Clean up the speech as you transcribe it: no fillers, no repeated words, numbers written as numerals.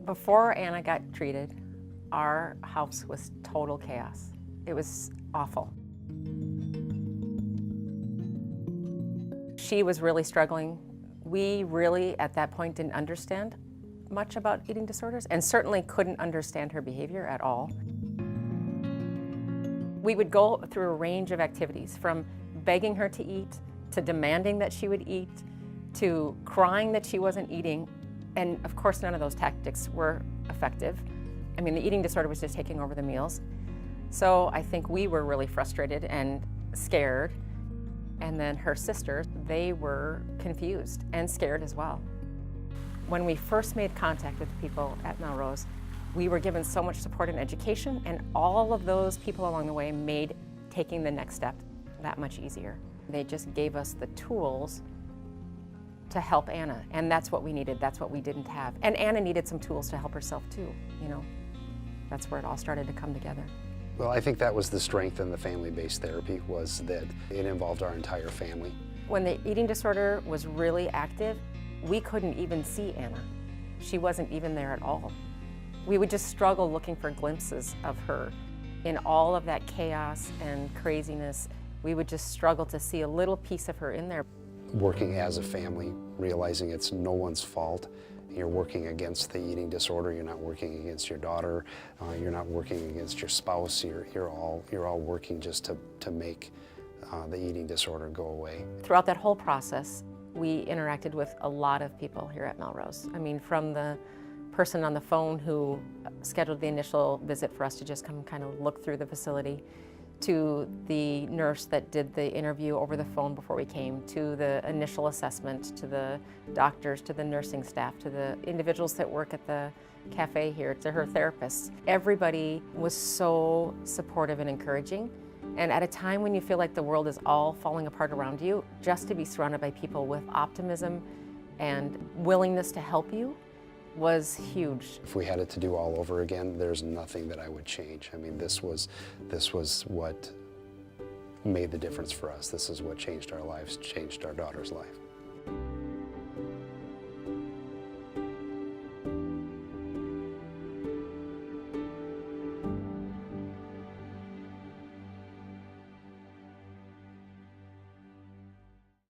Before Anna got treated, our house was total chaos. It was awful. She was really struggling. We really, at that point, didn't understand much about eating disorders and certainly couldn't understand her behavior at all. We would go through a range of activities, from begging her to eat, to demanding that she would eat, to crying that she wasn't eating. And of course, none of those tactics were effective. I mean, the eating disorder was just taking over the meals. So I think we were really frustrated and scared. And then her sisters, they were confused and scared as well. When we first made contact with the people at Melrose, we were given so much support and education, and all of those people along the way made taking the next step that much easier. They just gave us the tools to help Anna, and that's what we needed, that's what we didn't have. And Anna needed some tools to help herself too, you know. That's where it all started to come together. Well, I think that was the strength in the family-based therapy, was that it involved our entire family. When the eating disorder was really active, we couldn't even see Anna. She wasn't even there at all. We would just struggle looking for glimpses of her. In all of that chaos and craziness, we would just struggle to see a little piece of her in there. Working as a family, realizing it's no one's fault. You're working against the eating disorder, you're not working against your daughter, you're not working against your spouse, you're all working just to make the eating disorder go away. Throughout that whole process, we interacted with a lot of people here at Melrose. I mean, from the person on the phone who scheduled the initial visit for us to just come kind of look through the facility, to the nurse that did the interview over the phone before we came, to the initial assessment, to the doctors, to the nursing staff, to the individuals that work at the cafe here, to her therapists. Everybody was so supportive and encouraging. And at a time when you feel like the world is all falling apart around you, just to be surrounded by people with optimism and willingness to help you was huge. If we had it to do all over again, there's nothing that I would change. I mean, this was what made the difference for us. This is what changed our lives, changed our daughter's life.